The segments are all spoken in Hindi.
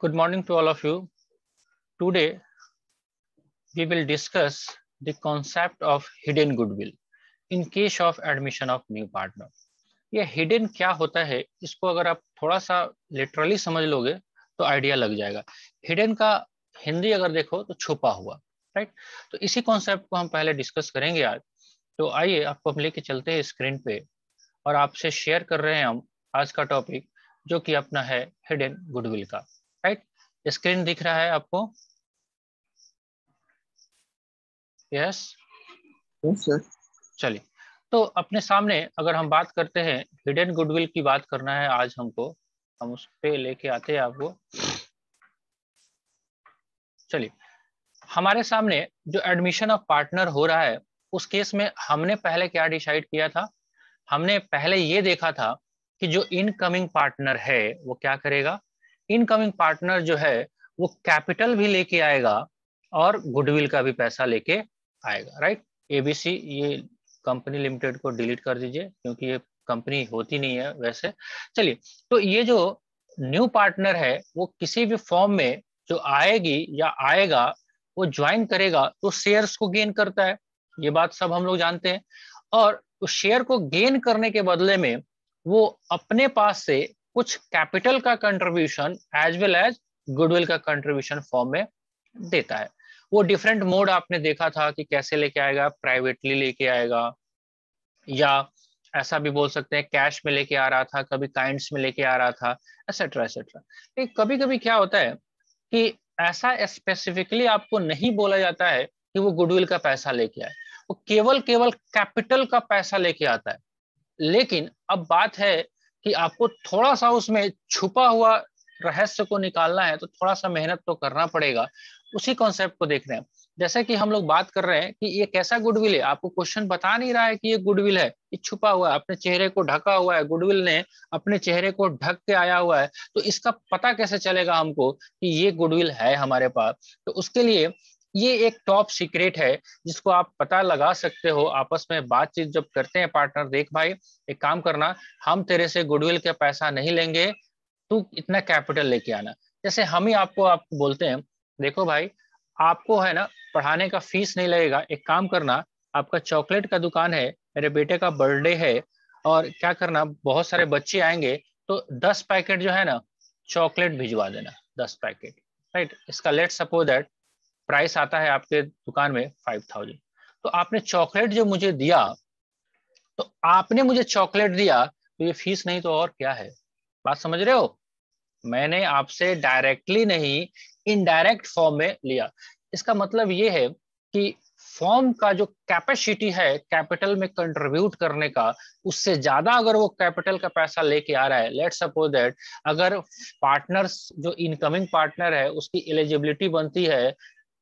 Good morning to all of you. Today we will discuss the concept of hidden goodwill in case of admission of new partner. ये हिडन क्या होता है, इसको अगर आप थोड़ा सा लिटरली समझ लोगे तो आइडिया लग जाएगा। हिडन का हिंदी अगर देखो तो छुपा हुआ, राइट। तो इसी कॉन्सेप्ट को हम पहले डिस्कस करेंगे आज। तो आइए आपको हम लेके चलते हैं स्क्रीन पे और आपसे शेयर कर रहे हैं हम आज का टॉपिक, जो कि अपना है हिडन गुडविल का, राइट। स्क्रीन दिख रहा है आपको? Yes sir. चलिए, तो अपने सामने अगर हम बात करते हैं हिडन गुडविल की बात करना है आज हमको, हम उस पे लेके आते हैं आपको। चलिए, हमारे सामने जो एडमिशन ऑफ पार्टनर हो रहा है उस केस में हमने पहले क्या डिसाइड किया था। हमने पहले ये देखा था कि जो इनकमिंग पार्टनर है वो क्या करेगा। इनकमिंग पार्टनर जो है वो कैपिटल भी लेके आएगा और गुडविल का भी पैसा लेके आएगा, राइट। एबीसी ये कंपनी लिमिटेड को डिलीट कर दीजिए क्योंकि ये कंपनी होती नहीं है वैसे। चलिए, तो ये जो न्यू पार्टनर है वो किसी भी फॉर्म में जो आएगी या आएगा वो ज्वाइन करेगा तो शेयर्स को गेन करता है, ये बात सब हम लोग जानते हैं। और उस शेयर को गेन करने के बदले में वो अपने पास से कुछ कैपिटल का contribution as well as goodwill का कंट्रीब्यूशन फॉर्म में देता है। वो डिफरेंट मोड आपने देखा था कि कैसे लेके आएगा, प्राइवेटली लेके आएगा या ऐसा भी बोल सकते हैं कैश में लेके आ रहा था, कभी काइंड्स में लेके आ रहा था, एसेट्रा एसेट्रा। कभी कभी क्या होता है कि ऐसा स्पेसिफिकली आपको नहीं बोला जाता है कि वो गुडविल का पैसा लेके आए, वो केवल केवल कैपिटल का पैसा लेके आता है। लेकिन अब बात है कि आपको थोड़ा सा उसमें छुपा हुआ रहस्य को निकालना है तो थोड़ा सा मेहनत तो करना पड़ेगा। उसी कॉन्सेप्ट को देख रहे हैं। जैसे कि हम लोग बात कर रहे हैं कि ये कैसा गुडविल है, आपको क्वेश्चन बता नहीं रहा है कि ये गुडविल है, ये छुपा हुआ है, अपने चेहरे को ढका हुआ है, गुडविल ने अपने चेहरे को ढक के आया हुआ है। तो इसका पता कैसे चलेगा हमको कि ये गुडविल है हमारे पास? तो उसके लिए ये एक टॉप सीक्रेट है जिसको आप पता लगा सकते हो आपस में बातचीत जब करते हैं पार्टनर। देख भाई, एक काम करना, हम तेरे से गुडविल का पैसा नहीं लेंगे, तू इतना कैपिटल लेके आना। जैसे हम ही आपको बोलते हैं, देखो भाई आपको है ना पढ़ाने का फीस नहीं लगेगा, एक काम करना, आपका चॉकलेट का दुकान है, मेरे बेटे का बर्थडे है और क्या करना, बहुत सारे बच्चे आएंगे तो 10 पैकेट जो है ना चॉकलेट भिजवा देना, 10 पैकेट, राइट। इसका लेट सपोज दैट प्राइस आता है आपके दुकान में 5000। तो आपने चॉकलेट जो मुझे दिया, तो आपने मुझे चॉकलेट दिया तो ये फीस नहीं तो और क्या है? बात समझ रहे हो? मैंने आपसे डायरेक्टली नहीं, इनडायरेक्ट फॉर्म में लिया। इसका मतलब ये है कि फॉर्म का जो कैपेसिटी है कैपिटल में कंट्रीब्यूट करने का, उससे ज्यादा अगर वो कैपिटल का पैसा लेके आ रहा है, लेट सपोज दैट अगर पार्टनर्स जो इनकमिंग पार्टनर है उसकी एलिजिबिलिटी बनती है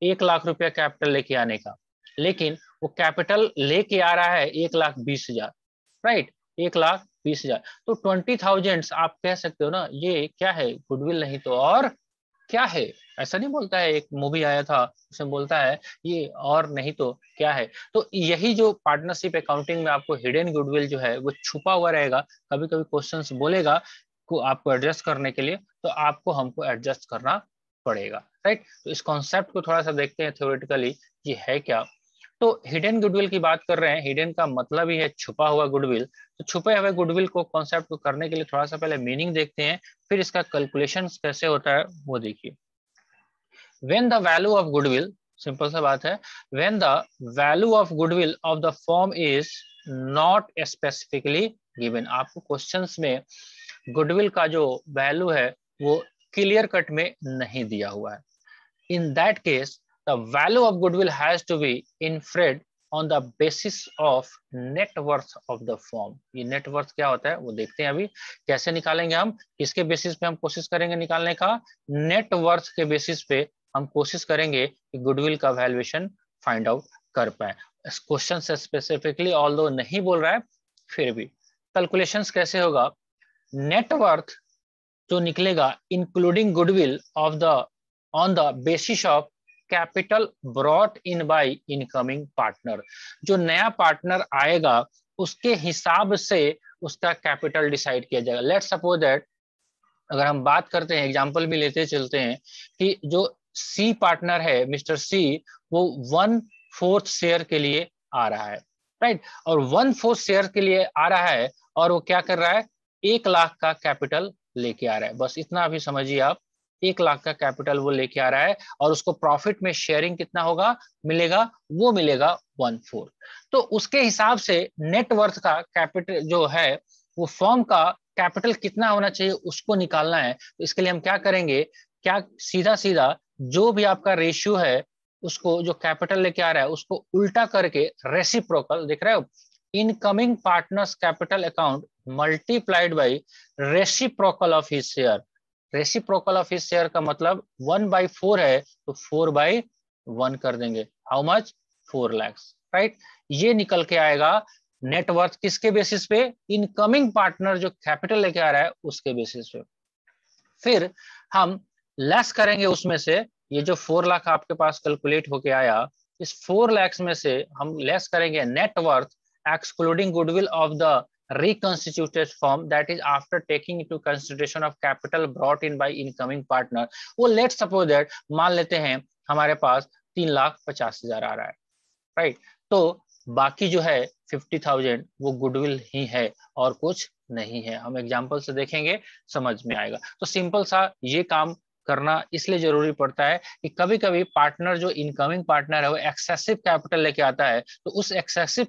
1 लाख रुपया कैपिटल लेके आने का, लेकिन वो कैपिटल लेके आ रहा है 1,20,000, राइट, 1,20,000। तो 20,000 आप कह सकते हो ना, ये क्या है? गुडविल नहीं तो और क्या है? ऐसा नहीं बोलता है, एक मूवी आया था उसमें बोलता है ये और नहीं तो क्या है। तो यही जो पार्टनरशिप अकाउंटिंग में आपको हिडन गुडविल जो है वो छुपा हुआ रहेगा। कभी कभी क्वेश्चंस बोलेगा को आपको एडजस्ट करने के लिए, तो आपको हमको एडजस्ट करना पड़ेगा, राइट। तो इस कॉन्सेप्ट को थोड़ा सा देखते हैं थ्योरेटिकली, ये है क्या। तो हिडन गुडविल की बात कर रहे हैं, हिडन का मतलब ही है छुपा हुआ गुडविल। तो छुपे हुए गुडविल को कॉन्सेप्ट को करने के लिए थोड़ा सा पहले मीनिंग देखते हैं, फिर इसका कैलकुलेशन कैसे होता है वो देखिए। When the value of goodwill, simple सा बात है, when the value of goodwill of the form is not specifically given. आपको क्वेश्चंस में गुडविल का जो वैल्यू है वो क्लियर कट में नहीं दिया हुआ है। In that case, the value of goodwill has to be inferred on the basis of net worth of the firm। ये net worth क्या होता है वो देखते हैं अभी। कैसे निकालेंगे हम, किसके बेसिस पे हम कोशिश करेंगे निकालने का? नेट वर्थ के बेसिस पे हम कोशिश करेंगे कि गुडविल का वैल्यूएशन फाइंड आउट कर पाए। इस क्वेश्चन से स्पेसिफिकली ऑल्दो नहीं बोल रहा है, फिर भी कैलकुलेशंस कैसे होगा? नेट वर्थ जो निकलेगा including goodwill of the on the basis of capital brought in by incoming partner. जो नया पार्टनर आएगा उसके हिसाब से उसका कैपिटल डिसाइड किया जाएगा। लेट्स सपोज दैट अगर हम बात करते हैं, एग्जाम्पल भी लेते चलते हैं कि जो सी पार्टनर है, मिस्टर सी, वो 1/4 शेयर के लिए आ रहा है, राइट। और 1/4 शेयर के लिए आ रहा है और वो क्या कर रहा है, 1 लाख का कैपिटल लेके आ रहा है। बस इतना अभी समझिए आप, 1 लाख का कैपिटल वो लेके आ रहा है और उसको प्रॉफिट में शेयरिंग कितना होगा, मिलेगा, वो मिलेगा 1/4। तो उसके हिसाब से नेटवर्थ का कैपिटल जो है, वो फर्म का कैपिटल कितना होना चाहिए उसको निकालना है। तो इसके लिए हम क्या करेंगे, क्या सीधा सीधा जो भी आपका रेशियो है, उसको जो कैपिटल लेके आ रहा है उसको उल्टा करके रेसिप्रोकल, देख रहे हो, incoming partners capital account multiplied by reciprocal of his share. Reciprocal of his share का मतलब 1/4 है तो 4/1 कर देंगे। How much, 4 lakh, right. ये निकल के आएगा नेटवर्थ किसके बेसिस पे, इनकमिंग पार्टनर जो कैपिटल लेके आ रहा है उसके बेसिस पे। फिर हम लेस करेंगे उसमें से, ये जो 4 लाख आपके पास कैलकुलेट होके आया, इस 4 लाख में से हम लेस करेंगे net worth excluding goodwill of the reconstituted firm, that is after taking into consideration of capital brought in by incoming partner। वो let's suppose that मान लेते हैं हमारे पास 3,50,000 आ रहा है, राइट। तो बाकी जो है 50,000 वो गुडविल ही है और कुछ नहीं है। हम एग्जाम्पल से देखेंगे, समझ में आएगा। तो सिंपल सा ये काम करना इसलिए जरूरी पड़ता है कि कभी कभी पार्टनर जो इनकमिंग पार्टनर है वो एक्सेसिव कैपिटल लेके आता है, तो उस एक्सेसिव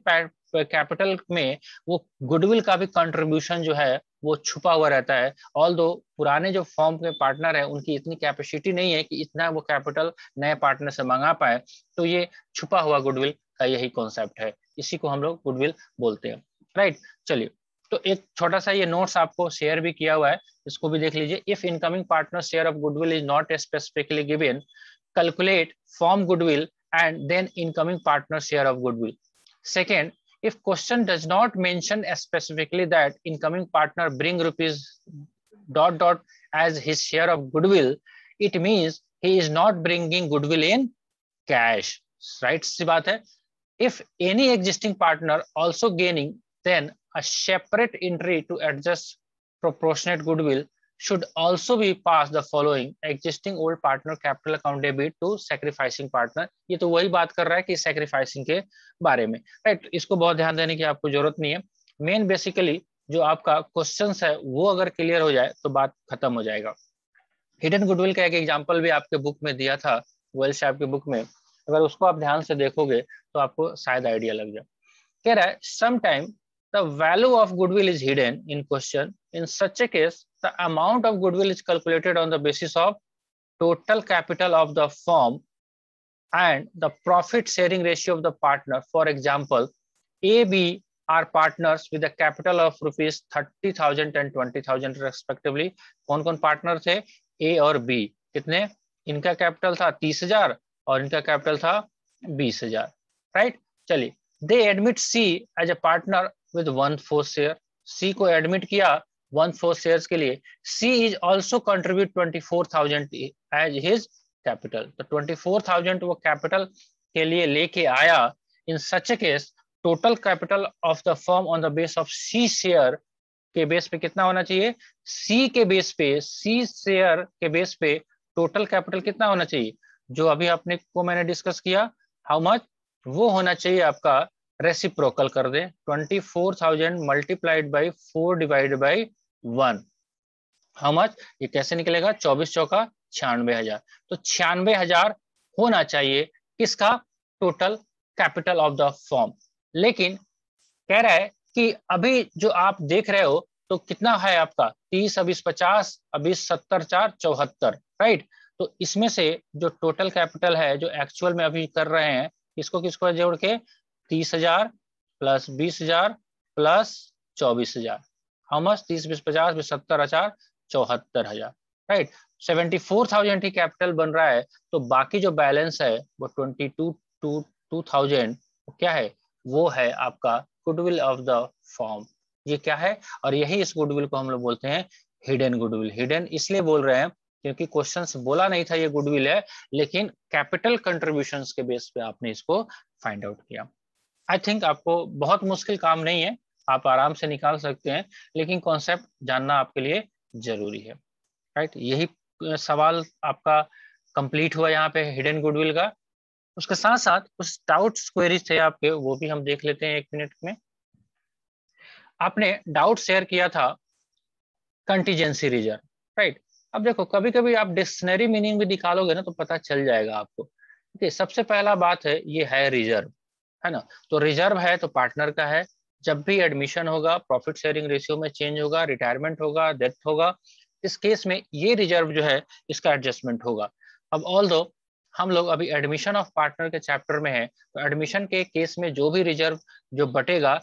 कैपिटल में वो गुडविल का भी कंट्रीब्यूशन जो है वो छुपा हुआ रहता है। ऑल दो पुराने जो फॉर्म के पार्टनर है उनकी इतनी कैपेसिटी नहीं है कि इतना वो कैपिटल नए पार्टनर से मंगा पाए, तो ये छुपा हुआ गुडविल का यही कॉन्सेप्ट है, इसी को हम लोग गुडविल बोलते हैं, राइट। चलिए, तो एक छोटा सा ये नोट्स आपको शेयर भी किया हुआ है, इसको भी देख लीजिए। If incoming partner share of goodwill is not specifically given, calculate form goodwill and then incoming partner share of goodwill. Second, if question does not mention specifically that incoming partner bring rupees ... as his share of goodwill, it means he is not bringing goodwill in cash, right। सी बात है। If any existing partner also gaining, then a separate entry to adjust proportionate goodwill should also be passed the following existing old partner capital account debit to sacrificing partner। ये तो वही बात कर रहा है कि सैक्रिफाइसिंग के बारे में, राइट। इसको बहुत ध्यान देने की आपको जरूरत नहीं है। मेन बेसिकली जो आपका क्वेश्चंस है वो अगर क्लियर हो जाए तो बात खत्म हो जाएगा। हिडन गुडविल का एक एग्जांपल भी आपके बुक में दिया था, वेल्स साहब के बुक में, अगर उसको आप ध्यान से देखोगे तो आपको शायद आइडिया लग जाए। कह रहा है sometime the value of goodwill is hidden in question. In such a case, the amount of goodwill is calculated on the basis of total capital of the firm and the profit sharing ratio of the partner. For example, A, B are partners with a capital of rupees 30,000 and 20,000 respectively. कौन कौन पार्टनर थे, A और B, कितने, इनका कैपिटल था 30,000 और इनका कैपिटल था 20,000, राइट। चलिए, they admit C as a partner with 1/4 share. C को एडमिट किया 1/4 शेयर्स के लिए। C is also contribute 24,000 as his capital. तो 24,000 वो कैपिटल के लिए लेके आया। In such a case total capital of the firm on the base of C share के बेस पे कितना होना चाहिए, सी के बेस पे, सी शेयर के बेस पे टोटल कैपिटल कितना होना चाहिए, जो अभी आपने को मैंने डिस्कस किया, हाउ मच, वो होना चाहिए आपका, रेसिप्रोकल कर दे, 24,000 multiplied by 4 divided by 1, how much, ये कैसे निकलेगा, 24 चौका 96,000। तो 96,000 होना चाहिए किसका, total capital of the firm. लेकिन कह रहा है कि अभी जो आप देख रहे हो तो कितना है आपका, 30, 20, 50, 20, 70, 4, 74, राइट। तो इसमें से जो टोटल कैपिटल है जो एक्चुअल में अभी कर रहे हैं, किसको किसको जोड़ के, 30,000 plus 20,000 plus 24,000, how much, 30, 20, 50, 20, 70, 4, 74,000, right. 74,000 he capital बन रहा है। तो बाकी जो बैलेंस है वो 22,000 क्या है, वो है आपका गुडविल ऑफ द फर्म। ये क्या है, और यही इस गुडविल को हम लोग बोलते हैं हिडन गुडविल। हिडन इसलिए बोल रहे हैं क्योंकि क्वेश्चंस बोला नहीं था ये गुडविल है, लेकिन कैपिटल कंट्रीब्यूशंस के बेस पे आपने इसको फाइंड आउट किया। आई थिंक आपको बहुत मुश्किल काम नहीं है, आप आराम से निकाल सकते हैं, लेकिन कॉन्सेप्ट जानना आपके लिए जरूरी है। राइट। यही सवाल आपका कंप्लीट हुआ यहाँ पे हिडन गुडविल का। उसके साथ साथ कुछ डाउट्स क्वेरीज थे आपके, वो भी हम देख लेते हैं 1 मिनट में। आपने डाउट शेयर किया था कंटीजेंसी रिजर्व, राइट। अब देखो कभी कभी आप डिक्शनरी मीनिंग भी निकालोगे ना तो पता चल जाएगा आपको। ठीक, सबसे पहला बात है ये है रिजर्व, है ना। तो रिजर्व है तो पार्टनर का है। जब भी एडमिशन होगा, प्रॉफिट शेयरिंग रेशियो में चेंज होगा, रिटायरमेंट होगा, डेथ होगा, इस केस में ये रिजर्व जो है इसका एडजस्टमेंट होगा। अब ऑल दो हम लोग अभी एडमिशन ऑफ पार्टनर के चैप्टर में है, तो एडमिशन के केस में जो भी रिजर्व जो बटेगा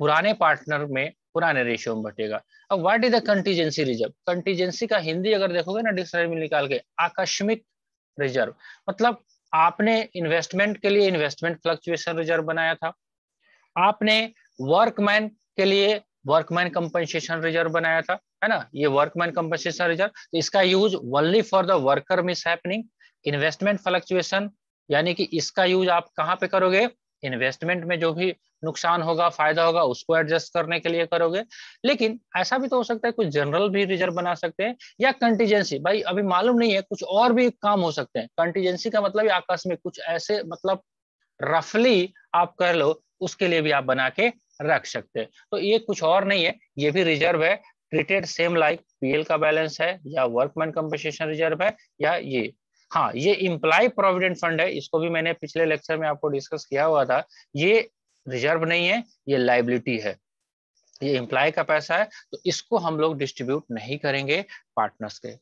पुराने पार्टनर में पुराने रेशियो में बटेगा। अब what is the contingency reserve? Contingency का हिंदी अगर देखोगे ना डिक्शनरी में निकाल के, आकस्मिक रिजर्व। मतलब आपने इन्वेस्टमेंट के लिए इन्वेस्टमेंट फ्लक्चुएशन रिजर्व बनाया था, आपने वर्कमैन के लिए वर्कमैन कंपनसेशन रिजर्व बनाया था, है ना। ये वर्कमैन कंपनसेशन रिजर्व, तो इसका use only for the worker miss happening. Investment fluctuation यानी कि इसका यूज आप कहां पे करोगे? इन्वेस्टमेंट में जो भी नुकसान होगा फायदा होगा उसको एडजस्ट करने के लिए करोगे। लेकिन ऐसा भी तो हो सकता है कुछ जनरल भी रिजर्व बना सकते हैं, या कंटीजेंसी, भाई अभी मालूम नहीं है कुछ और भी काम हो सकते हैं। कंटीजेंसी का मतलब आकस्मिक कुछ ऐसे, मतलब रफली आप कर लो, उसके लिए भी आप बना के रख सकते हैं। तो ये कुछ और नहीं है, ये भी रिजर्व है, ट्रीटेड सेम लाइक पीएल का बैलेंस है, या वर्कमैन कंपनसेशन रिजर्व है, या ये, हाँ ये इम्प्लॉय प्रोविडेंट फंड है, इसको भी मैंने पिछले लेक्चर में आपको डिस्कस किया हुआ था। ये रिजर्व नहीं है, ये लाइबिलिटी है, ये इम्प्लॉय का पैसा है, तो इसको हम लोग डिस्ट्रीब्यूट नहीं करेंगे पार्टनर्स के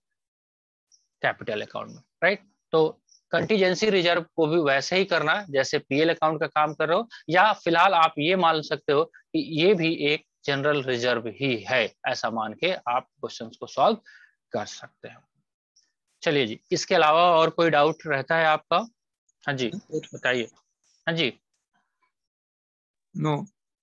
कैपिटल अकाउंट में, राइट। तो कंटीजेंसी रिजर्व को भी वैसे ही करना जैसे पीएल अकाउंट का काम कर रहे हो, या फिलहाल आप ये मान सकते हो कि ये भी एक जनरल रिजर्व ही है, ऐसा मान के आप क्वेश्चंस को सॉल्व कर सकते हैं। चलिए जी, इसके अलावा और कोई डाउट रहता है आपका? हाँ जी बताइए। हाँ जी। No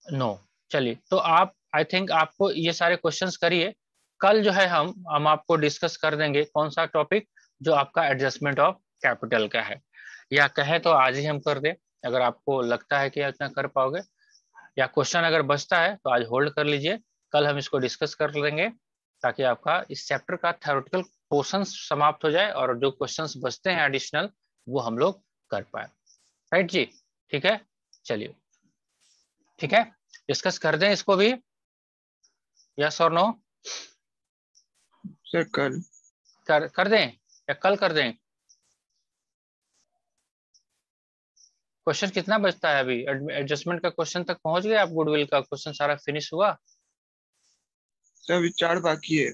no. चलिए तो आप, आई थिंक आपको ये सारे क्वेश्चंस करिए। कल जो है हम आपको डिस्कस कर देंगे कौन सा टॉपिक, जो आपका एडजस्टमेंट ऑफ कैपिटल का है, या कहे तो आज ही हम कर दे अगर आपको लगता है कि इतना कर पाओगे, या क्वेश्चन अगर बचता है तो आज होल्ड कर लीजिए, कल हम इसको डिस्कस कर लेंगे, ताकि आपका इस चैप्टर का थ्योरेटिकल पोर्शन समाप्त हो जाए और जो क्वेश्चंस बचते हैं एडिशनल वो हम लोग कर पाए। राइट जी, ठीक है। चलिए ठीक है, डिस्कस कर दें इसको भी, यस और नो? सर कल कर दें या कल कर दें? क्वेश्चन कितना बचता है अभी? एडजस्टमेंट का क्वेश्चन तक पहुंच गए आप? गुडविल का क्वेश्चन सारा फिनिश हुआ? सर अभी 4 बाकी है।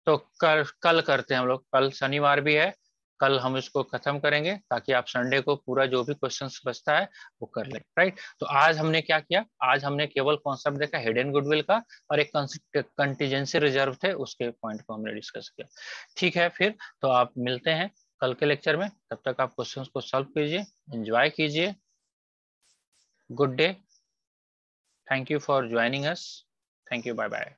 तो कल करते हैं हम लोग, कल शनिवार भी है, कल हम इसको खत्म करेंगे ताकि आप संडे को पूरा जो भी क्वेश्चंस बचता है वो कर लें, राइट। तो आज हमने क्या किया? आज हमने केवल कॉन्सेप्ट देखा हिडन गुडविल का, और एक कंटीजेंसी रिजर्व थे उसके पॉइंट को हमने डिस्कस किया। ठीक है, फिर तो आप मिलते हैं कल के लेक्चर में, तब तक आप क्वेश्चन को सॉल्व कीजिए, एंजॉय कीजिए। Good day, thank you for joining us, thank you, bye bye.